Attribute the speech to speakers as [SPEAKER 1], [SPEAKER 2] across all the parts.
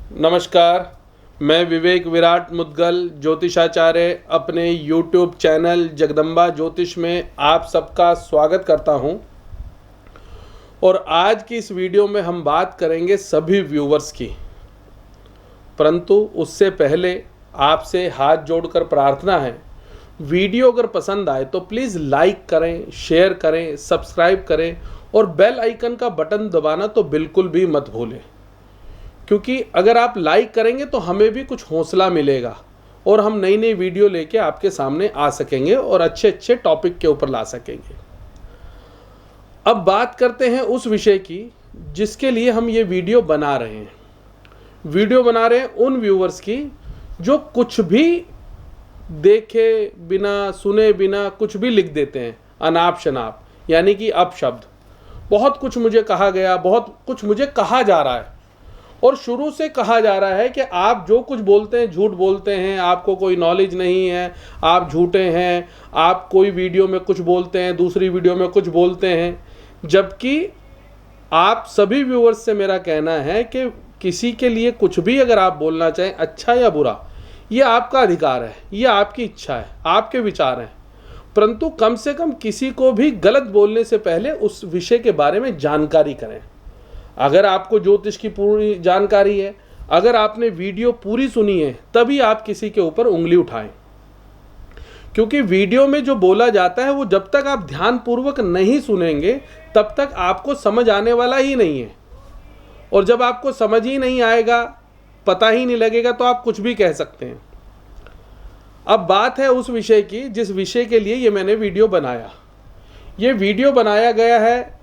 [SPEAKER 1] नमस्कार। मैं विवेक विराट मुद्गल ज्योतिषाचार्य अपने YouTube चैनल जगदम्बा ज्योतिष में आप सबका स्वागत करता हूं। और आज की इस वीडियो में हम बात करेंगे सभी व्यूवर्स की, परंतु उससे पहले आपसे हाथ जोड़कर प्रार्थना है, वीडियो अगर पसंद आए तो प्लीज़ लाइक करें, शेयर करें, सब्सक्राइब करें और बेल आइकन का बटन दबाना तो बिल्कुल भी मत भूलें, क्योंकि अगर आप लाइक करेंगे तो हमें भी कुछ हौसला मिलेगा और हम नई नई वीडियो लेके आपके सामने आ सकेंगे और अच्छे अच्छे टॉपिक के ऊपर ला सकेंगे। अब बात करते हैं उस विषय की जिसके लिए हम ये वीडियो बना रहे हैं। वीडियो बना रहे हैं उन व्यूवर्स की जो कुछ भी देखे बिना, सुने बिना कुछ भी लिख देते हैं अनाप शनाप, यानी कि अपशब्द। बहुत कुछ मुझे कहा गया, बहुत कुछ मुझे कहा जा रहा है और शुरू से कहा जा रहा है कि आप जो कुछ बोलते हैं झूठ बोलते हैं, आपको कोई नॉलेज नहीं है, आप झूठे हैं, आप कोई वीडियो में कुछ बोलते हैं, दूसरी वीडियो में कुछ बोलते हैं। जबकि आप सभी व्यूअर्स से मेरा कहना है कि किसी के लिए कुछ भी अगर आप बोलना चाहें, अच्छा या बुरा, ये आपका अधिकार है, ये आपकी इच्छा है, आपके विचार हैं, परंतु कम से कम किसी को भी गलत बोलने से पहले उस विषय के बारे में जानकारी करें। अगर आपको ज्योतिष की पूरी जानकारी है, अगर आपने वीडियो पूरी सुनी है, तभी आप किसी के ऊपर उंगली उठाएं, क्योंकि वीडियो में जो बोला जाता है वो जब तक आप ध्यानपूर्वक नहीं सुनेंगे तब तक आपको समझ आने वाला ही नहीं है। और जब आपको समझ ही नहीं आएगा, पता ही नहीं लगेगा, तो आप कुछ भी कह सकते हैं। अब बात है उस विषय की जिस विषय के लिए ये मैंने वीडियो बनाया। ये वीडियो बनाया गया है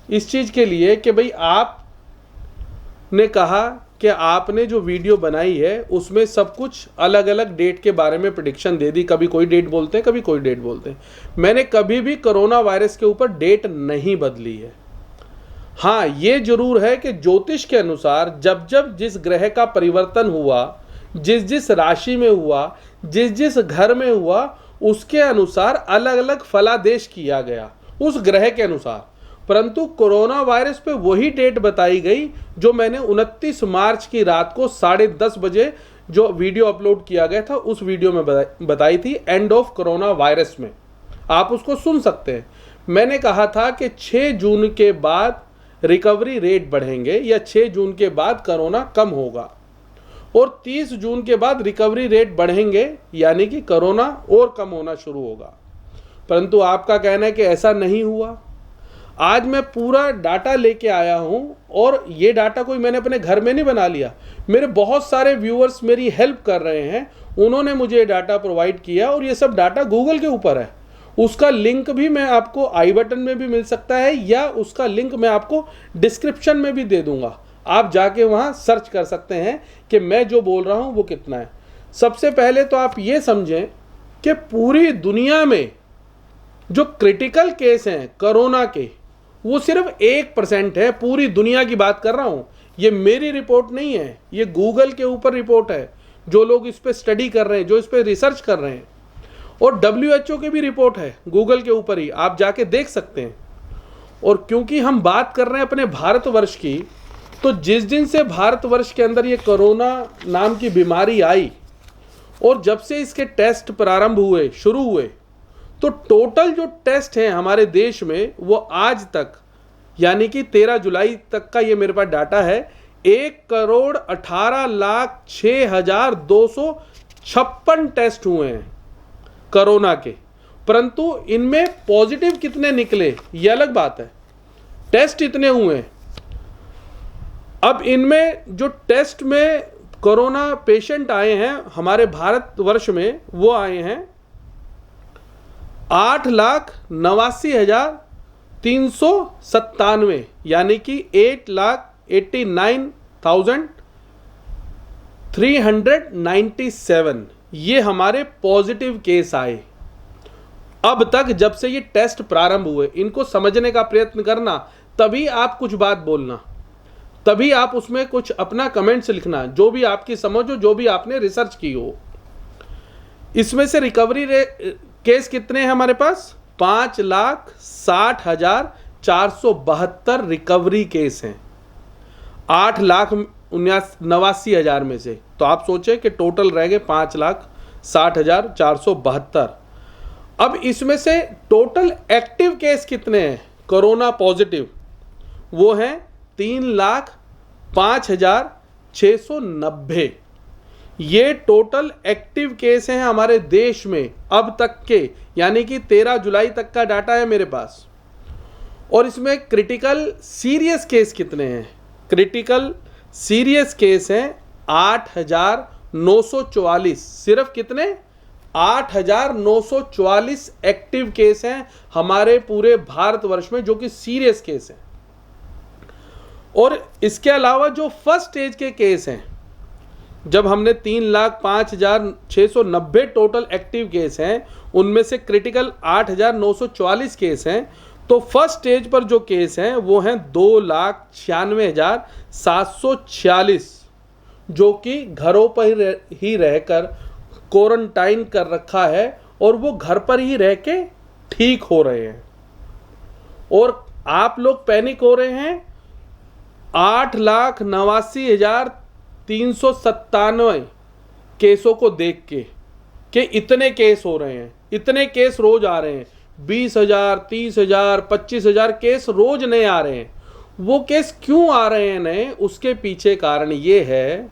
[SPEAKER 1] इस चीज़ के लिए कि भाई आपने कहा कि आपने जो वीडियो बनाई है उसमें सब कुछ अलग अलग डेट के बारे में प्रेडिक्शन दे दी। कभी कोई डेट बोलते हैं, कभी कोई डेट बोलते हैं। मैंने कभी भी कोरोना वायरस के ऊपर डेट नहीं बदली है। हाँ, ये जरूर है कि ज्योतिष के अनुसार जब जब जिस ग्रह का परिवर्तन हुआ, जिस जिस राशि में हुआ, जिस जिस घर में हुआ, उसके अनुसार अलग अलग फलादेश किया गया उस ग्रह के अनुसार। परंतु कोरोना वायरस पे वही डेट बताई गई जो मैंने 29 मार्च की रात को 10:30 बजे जो वीडियो अपलोड किया गया था उस वीडियो में बताई थी, एंड ऑफ कोरोना वायरस में। आप उसको सुन सकते हैं। मैंने कहा था कि 6 जून के बाद रिकवरी रेट बढ़ेंगे या 6 जून के बाद कोरोना कम होगा और 30 जून के बाद रिकवरी रेट बढ़ेंगे, यानी कि कोरोना और कम होना शुरू होगा। परंतु आपका कहना है कि ऐसा नहीं हुआ। आज मैं पूरा डाटा लेके आया हूं और ये डाटा कोई मैंने अपने घर में नहीं बना लिया। मेरे बहुत सारे व्यूअर्स मेरी हेल्प कर रहे हैं, उन्होंने मुझे ये डाटा प्रोवाइड किया और ये सब डाटा गूगल के ऊपर है। उसका लिंक भी मैं आपको आई बटन में भी मिल सकता है या उसका लिंक मैं आपको डिस्क्रिप्शन में भी दे दूंगा। आप जाके वहाँ सर्च कर सकते हैं कि मैं जो बोल रहा हूँ वो कितना है। सबसे पहले तो आप ये समझें कि पूरी दुनिया में जो क्रिटिकल केस हैं कोरोना के, वो सिर्फ 1% है। पूरी दुनिया की बात कर रहा हूं, ये मेरी रिपोर्ट नहीं है, ये गूगल के ऊपर रिपोर्ट है। जो लोग इस पे स्टडी कर रहे हैं, जो इस पे रिसर्च कर रहे हैं, और WHO की भी रिपोर्ट है गूगल के ऊपर ही, आप जाके देख सकते हैं। और क्योंकि हम बात कर रहे हैं अपने भारतवर्ष की, तो जिस दिन से भारतवर्ष के अंदर ये कोरोना नाम की बीमारी आई और जब से इसके टेस्ट प्रारंभ हुए, शुरू हुए, तो टोटल जो टेस्ट हैं हमारे देश में वो आज तक, यानी कि 13 जुलाई तक का ये मेरे पास डाटा है, 1,18,06,256 टेस्ट हुए हैं कोरोना के। परंतु इनमें पॉजिटिव कितने निकले ये अलग बात है, टेस्ट इतने हुए हैं। अब इनमें जो टेस्ट में कोरोना पेशेंट आए हैं हमारे भारतवर्ष में, वो आए हैं 8,89,397, यानी कि 8,89,397 ये हमारे पॉजिटिव केस आए अब तक, जब से ये टेस्ट प्रारंभ हुए। इनको समझने का प्रयत्न करना, तभी आप कुछ बात बोलना, तभी आप उसमें कुछ अपना कमेंट्स लिखना, जो भी आपकी समझ हो, जो भी आपने रिसर्च की हो। इसमें से रिकवरी केस कितने हैं हमारे पास? 5,60,472 रिकवरी केस हैं। 8 लाख 89,000 में से। तो आप सोचें कि टोटल रह गए 5,60,472। अब इसमें से टोटल एक्टिव केस कितने हैं कोरोना पॉजिटिव, वो हैं 3,05,690। ये टोटल एक्टिव केस हैं हमारे देश में अब तक के, यानी कि 13 जुलाई तक का डाटा है मेरे पास। और इसमें क्रिटिकल सीरियस केस कितने हैं? क्रिटिकल सीरियस केस हैं 8,944। सिर्फ कितने? 8,944 एक्टिव केस हैं हमारे पूरे भारतवर्ष में, जो कि सीरियस केस हैं। और इसके अलावा जो फर्स्ट स्टेज के केस हैं, जब हमने 3,05,690 टोटल एक्टिव केस हैं, उनमें से क्रिटिकल 8,944 केस हैं, तो फर्स्ट स्टेज पर जो केस हैं वो हैं 2,96,746, जो कि घरों पर ही रहकर क्वारंटाइन कर रखा है और वो घर पर ही रह के ठीक हो रहे हैं। और आप लोग पैनिक हो रहे हैं 8,89,397 केसों को देख के कि इतने केस हो रहे हैं, इतने केस रोज आ रहे हैं, 20,000, 30,000, 25,000 केस रोज नए आ रहे हैं। वो केस क्यों आ रहे हैं नए? उसके पीछे कारण ये है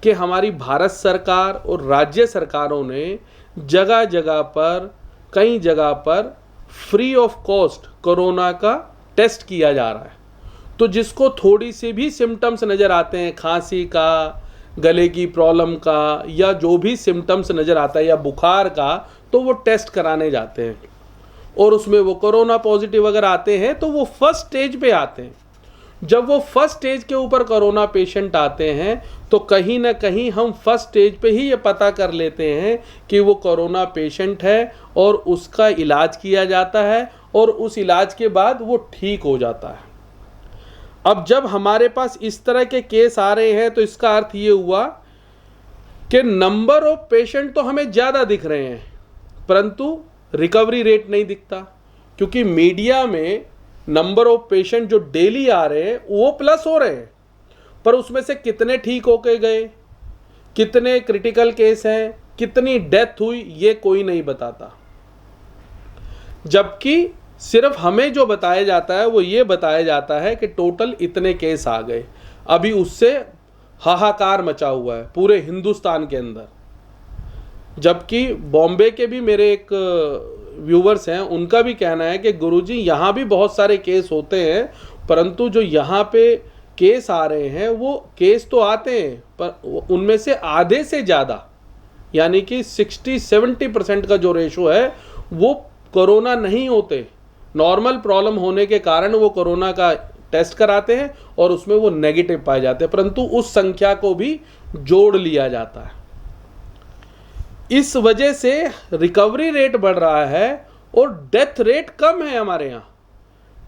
[SPEAKER 1] कि हमारी भारत सरकार और राज्य सरकारों ने जगह जगह पर, कई जगह पर फ्री ऑफ कॉस्ट कोरोना का टेस्ट किया जा रहा है। तो जिसको थोड़ी सी भी सिम्टम्स नज़र आते हैं, खांसी का, गले की प्रॉब्लम का, या जो भी सिम्टम्स नज़र आता है, या बुखार का, तो वो टेस्ट कराने जाते हैं। और उसमें वो कोरोना पॉजिटिव अगर आते हैं तो वो फर्स्ट स्टेज पे आते हैं। जब वो फर्स्ट स्टेज के ऊपर कोरोना पेशेंट आते हैं तो कहीं ना कहीं हम फर्स्ट स्टेज पे ही ये पता कर लेते हैं कि वो कोरोना पेशेंट है, और उसका इलाज किया जाता है, और उस इलाज के बाद वो ठीक हो जाता है। अब जब हमारे पास इस तरह के केस आ रहे हैं तो इसका अर्थ ये हुआ कि नंबर ऑफ पेशेंट तो हमें ज़्यादा दिख रहे हैं, परंतु रिकवरी रेट नहीं दिखता, क्योंकि मीडिया में नंबर ऑफ पेशेंट जो डेली आ रहे हैं वो प्लस हो रहे हैं, पर उसमें से कितने ठीक होके गए, कितने क्रिटिकल केस हैं, कितनी डेथ हुई, ये कोई नहीं बताता। जबकि सिर्फ हमें जो बताया जाता है वो ये बताया जाता है कि टोटल इतने केस आ गए। अभी उससे हाहाकार मचा हुआ है पूरे हिंदुस्तान के अंदर। जबकि बॉम्बे के भी मेरे एक व्यूवर्स हैं, उनका भी कहना है कि गुरुजी यहाँ भी बहुत सारे केस होते हैं, परंतु जो यहाँ पे केस आ रहे हैं वो केस तो आते हैं, पर उनमें से आधे से ज़्यादा, यानी कि 60-70% का जो रेशो है वो कोरोना नहीं होते। नॉर्मल प्रॉब्लम होने के कारण वो कोरोना का टेस्ट कराते हैं और उसमें वो नेगेटिव पाए जाते हैं, परंतु उस संख्या को भी जोड़ लिया जाता है। इस वजह से रिकवरी रेट बढ़ रहा है और डेथ रेट कम है हमारे यहाँ।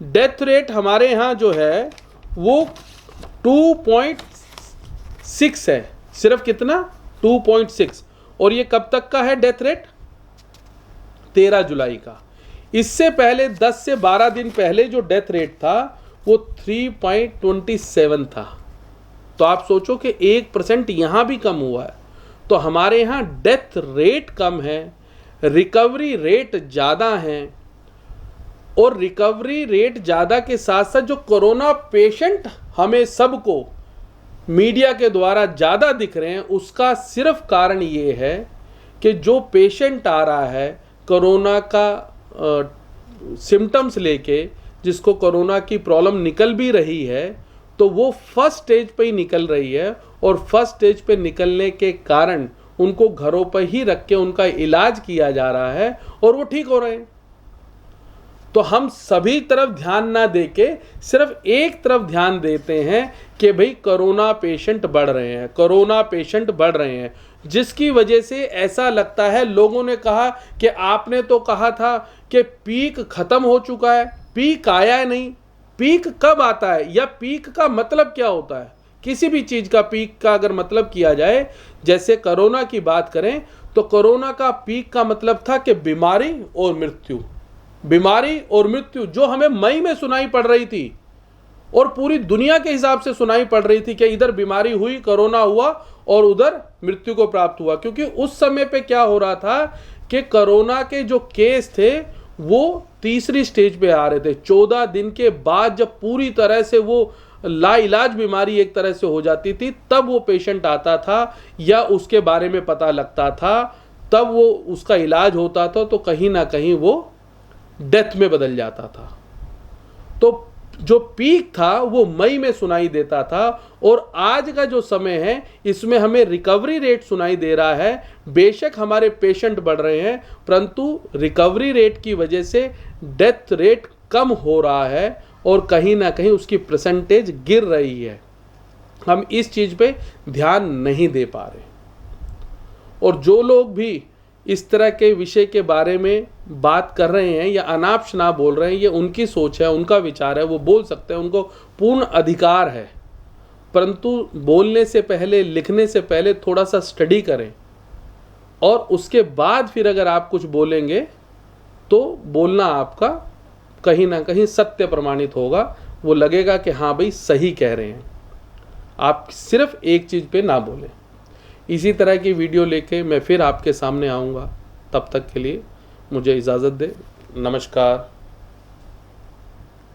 [SPEAKER 1] डेथ रेट हमारे यहाँ जो है वो 2.6 है, सिर्फ कितना? 2.6। और ये कब तक का है डेथ रेट? 13 जुलाई का। इससे पहले 10 से 12 दिन पहले जो डेथ रेट था वो 3.27 था। तो आप सोचो कि 1% यहाँ भी कम हुआ है। तो हमारे यहाँ डेथ रेट कम है, रिकवरी रेट ज़्यादा है, और रिकवरी रेट ज़्यादा के साथ साथ जो कोरोना पेशेंट हमें सबको मीडिया के द्वारा ज़्यादा दिख रहे हैं, उसका सिर्फ कारण ये है कि जो पेशेंट आ रहा है कोरोना का सिम्टम्स लेके, जिसको कोरोना की प्रॉब्लम निकल भी रही है, तो वो फर्स्ट स्टेज पे ही निकल रही है, और फर्स्ट स्टेज पे निकलने के कारण उनको घरों पर ही रख के उनका इलाज किया जा रहा है और वो ठीक हो रहे हैं। तो हम सभी तरफ ध्यान ना देके सिर्फ एक तरफ ध्यान देते हैं कि भाई कोरोना पेशेंट बढ़ रहे हैं, कोरोना पेशेंट बढ़ रहे हैं, जिसकी वजह से ऐसा लगता है, लोगों ने कहा कि आपने तो कहा था कि पीक खत्म हो चुका है, पीक आया है नहीं। पीक कब आता है, या पीक का मतलब क्या होता है? किसी भी चीज़ का पीक का अगर मतलब किया जाए, जैसे कोरोना की बात करें तो कोरोना का पीक का मतलब था कि बीमारी और मृत्यु, बीमारी और मृत्यु जो हमें मई में सुनाई पड़ रही थी, और पूरी दुनिया के हिसाब से सुनाई पड़ रही थी कि इधर बीमारी हुई, कोरोना हुआ और उधर मृत्यु को प्राप्त हुआ। क्योंकि उस समय पे क्या हो रहा था कि कोरोना के जो केस थे वो तीसरी स्टेज पे आ रहे थे। 14 दिन के बाद जब पूरी तरह से वो लाइलाज बीमारी एक तरह से हो जाती थी, तब वो पेशेंट आता था या उसके बारे में पता लगता था, तब वो उसका इलाज होता था, तो कहीं ना कहीं वो डेथ में बदल जाता था। तो जो पीक था वो मई में सुनाई देता था, और आज का जो समय है इसमें हमें रिकवरी रेट सुनाई दे रहा है। बेशक हमारे पेशेंट बढ़ रहे हैं, परंतु रिकवरी रेट की वजह से डेथ रेट कम हो रहा है और कहीं ना कहीं उसकी परसेंटेज गिर रही है। हम इस चीज़ पे ध्यान नहीं दे पा रहे। और जो लोग भी इस तरह के विषय के बारे में बात कर रहे हैं या अनाप शनाप बोल रहे हैं, ये उनकी सोच है, उनका विचार है, वो बोल सकते हैं, उनको पूर्ण अधिकार है। परंतु बोलने से पहले, लिखने से पहले थोड़ा सा स्टडी करें, और उसके बाद फिर अगर आप कुछ बोलेंगे तो बोलना आपका कहीं ना कहीं सत्य प्रमाणित होगा। वो लगेगा कि हाँ भाई सही कह रहे हैं। आप सिर्फ एक चीज़ पे ना बोलें। इसी तरह की वीडियो लेके मैं फिर आपके सामने आऊँगा। तब तक के लिए मुझे इजाज़त दें। नमस्कार।